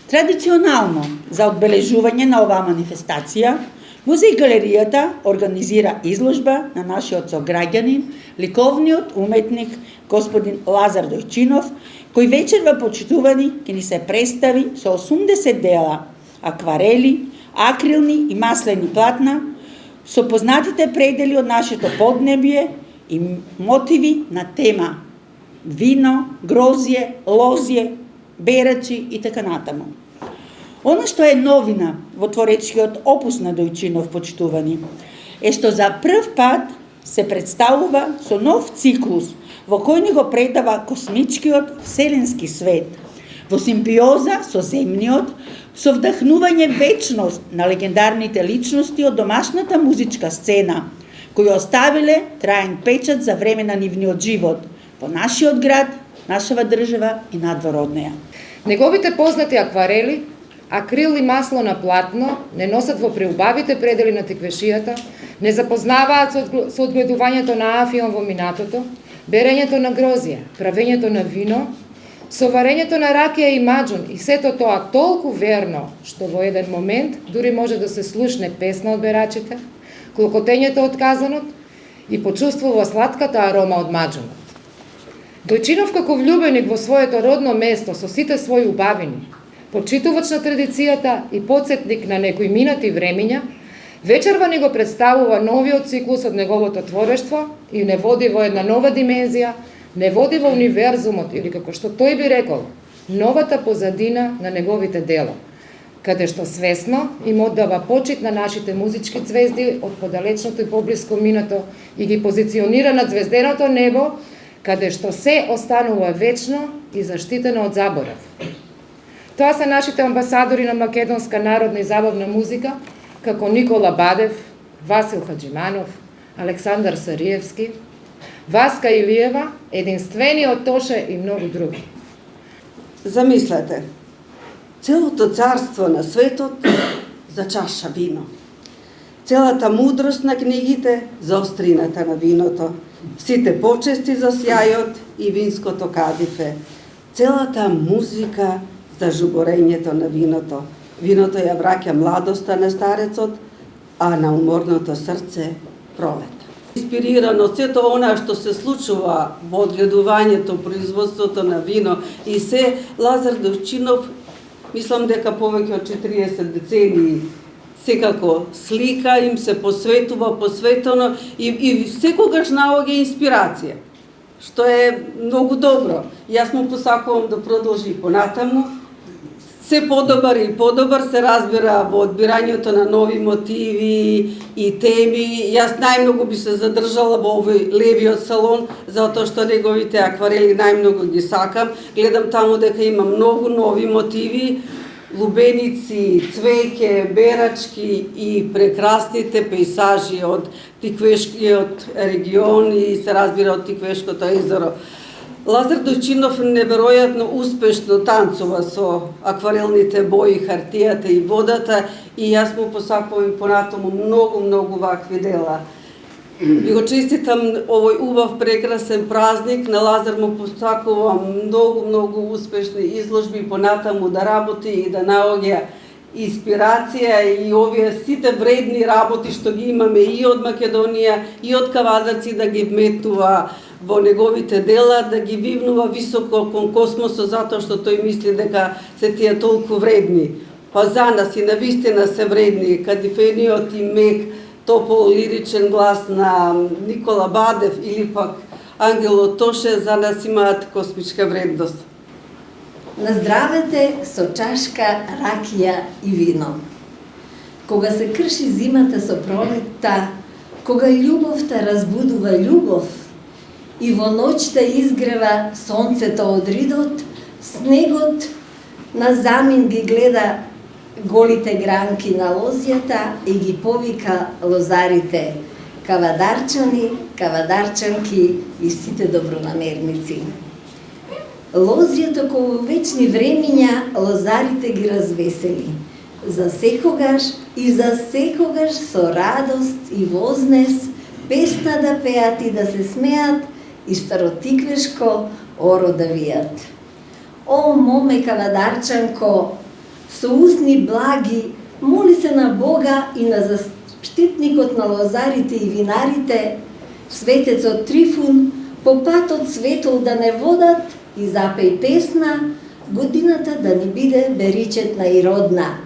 Традиционално, за одбележување на оваа манифестација, Музеј галеријата организира изложба на нашиот сограѓанин, ликовниот уметник господин Лазар Дојчинов, кој вечерва почитувани ќе ни се представи со 80 дела акварели, акрилни и маслени платна, со познатите предели од нашето поднебје и мотиви на тема вино, грозје, лозје, берачи и така натаму. Она што е новина во творечкиот опус на Дојчинов почитувани е што за прв пат се представува со нов циклус во кој ни го предава космичкиот вселенски свет, во симбиоза со земниот, со вдахнување вечност на легендарните личности од домашната музичка сцена, кои оставиле траен печат за време на нивниот живот во нашиот град, нашава држава и надвор од неја. Неговите познати акварели, акрил и масло на платно не носат во преубавите предели на тиквешијата, не запознаваат со одгледувањето на афион во минатото, берењето на грозје, правењето на вино, со варењето на ракија и маџун и сето тоа толку верно, што во еден момент дури може да се слушне песна од берачите, клокотењето од казанот и почувствува сладката арома од маџунот. Дојчинов како влюбеник во своето родно место со сите своји убавини, почитувач на традицијата и подсетник на некои минати времиња, вечерва ни го представува новиот циклус од неговото творештво и не води во една нова димензија, не води во универзумот или како што тој би рекол, новата позадина на неговите дела, каде што свесно им оддава почит на нашите музички ѕвезди од подалечното и поблиско минато и ги позиционира на ѕвезденото небо, каде што се останува вечно и заштитено од заборав. Тоа се нашите амбасадори на македонска народна и забавна музика, како Никола Бадев, Васил Хаджиманов, Александар Сариевски, Васка Илиева, единствениот Тоше и многу други. Замислете, целото царство на светот за чаша вино. Целата мудрост на книгите за острината на виното, сите почести за сјајот и винското кадифе, целата музика за жуборењето на виното. Виното ја враќа младоста на старецот, а на уморното срце пролета. Инспирирано сето она што се случува во одгледувањето, производството на вино и се, Лазар Дојчинов, мислам дека повеќе од 40 децении секако слика, им се посветува посветено и секогаш наоѓа инспирација, што е многу добро. Јас му посакувам да продолжи и понатаму. Се подобар и подобар се разбира во одбирањето на нови мотиви и теми. Јас најмногу би се задржала во овој левиот салон, затоа што неговите акварели најмногу ги сакам. Гледам таму дека има многу нови мотиви, лубеници, цвеќе, берачки и прекрасните пейсажи од Тиквешкиот регион и се разбира од Тиквешкото езеро. Лазар Дојчинов неверојатно успешно танцува со акварелните бои, хартијата и водата и јас му посакувам понатаму многу вакви дела. Ви го честитам овој убав прекрасен празник, на Лазар му посакувам многу успешни изложби понатаму да работи и да наоѓа инспирација и овие сите вредни работи што ги имаме и од Македонија и од Кавадарци да ги вметнува во неговите дела, да ги вивнува високо кон космосот, затоа што тој мисли дека се тие толку вредни. Па за нас и навистина се вредни, кадифениот и мек, топол лиричен глас на Никола Бадев или пак Ангело Тоше за нас имаат космичка вредност. Наздравете со чашка ракија и вино. Кога се крши зимата со пролетта, кога љубовта разбудува љубов и во ноќта изгрева сонцето од ридот, снегот на замин ги гледа голите гранки на лозјата и ги повика лозарите, кавадарчани, кавадарчанки и сите добронамерници. Лозјето кој во вечни времиња лозарите ги развесели, за секогаш и за секогаш со радост и вознес, песна да пеат и да се смеат и старотиквешко оро да вијат. О, моме кавадарчанко, со усни благи, моли се на Бога и на заштитникот на лозарите и винарите, светецот Трифун, по патот светол да не водат и запеј песна, годината да ни биде беричетна и родна.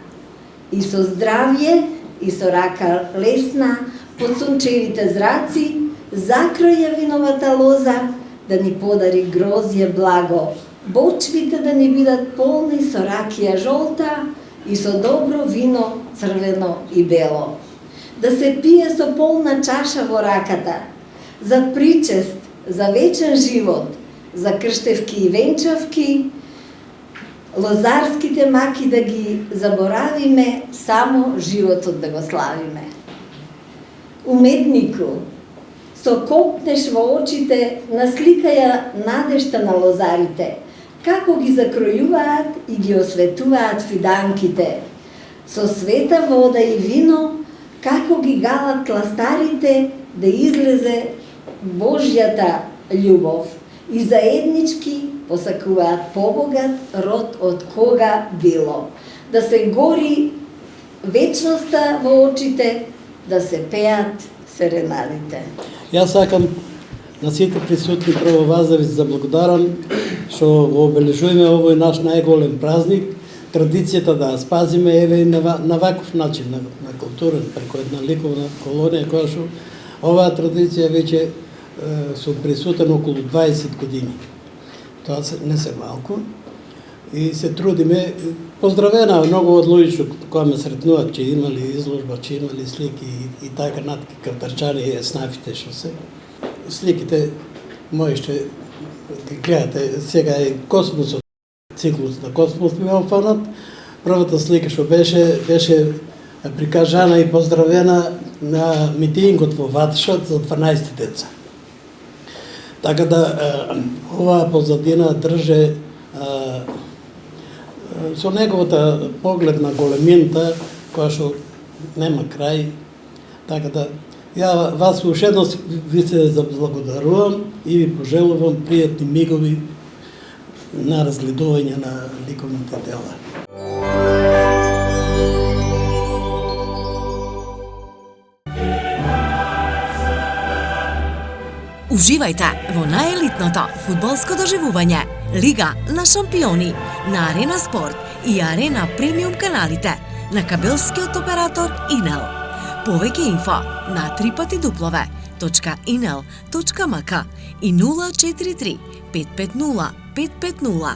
И со здравје, и со рака лесна, под сончевите зраци, закроја виновата лоза, да ни подари грозје благо. Бочвите да ни бидат полни со ракија жолта и со добро вино црвено и бело. Да се пие со полна чаша во раката, за причест, за вечен живот, за крштевки и венчавки, лозарските маки да ги заборавиме, само животот да го славиме. Уметнику, со копнеш во очите, насликаја надежта на лозарите, како ги закројуваат и ги осветуваат фиданките. Со света вода и вино, како ги галат кластарите, да излезе Божјата љубов. И заеднички посакуваат побогат род од кога било. Да се гори вечноста во очите, да се пеат серенадите. Јас сакам на сите присутни прво вас да ви заблагодарам што го обележуваме овој наш најголем празник, традицијата да спазиме еве на ваков начин на култура преку една ликовна колонија која што оваа традиција веќе сум присутен околу 20 години. Тоа не се малку и се трудиме. Поздравена многу од луѓето кои ме сретнуваат, че имали изложба, че имали слики и така натка кавдарчани и еснафите што се. Сликите мои ще гледате сега е космосот, циклус на космос ми офанат. Првата слика што беше прикажана и поздравена на митингот во Ватшот за 12 деца. Така да оваа позадина држе со неговата поглед на големината која што нема крај. Така да ја вас уште еднаш ви се заблагодарувам и ви пожелувам пријатни мигови на разгледување на ликовните дела. Уживајте во најелитното фудбалско доживување Лига на шампиони на Арена Спорт и Арена Премиум каналите на кабелскиот оператор Инел. Повеќе инфо на www.inel.mk и 043 550 550.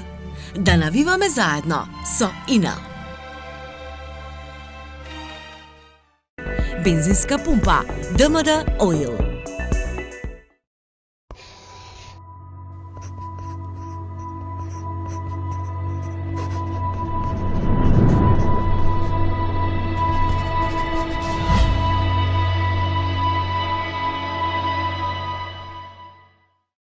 Да навиваме заедно со Инел. Бензинска пумпа ДМД Оил.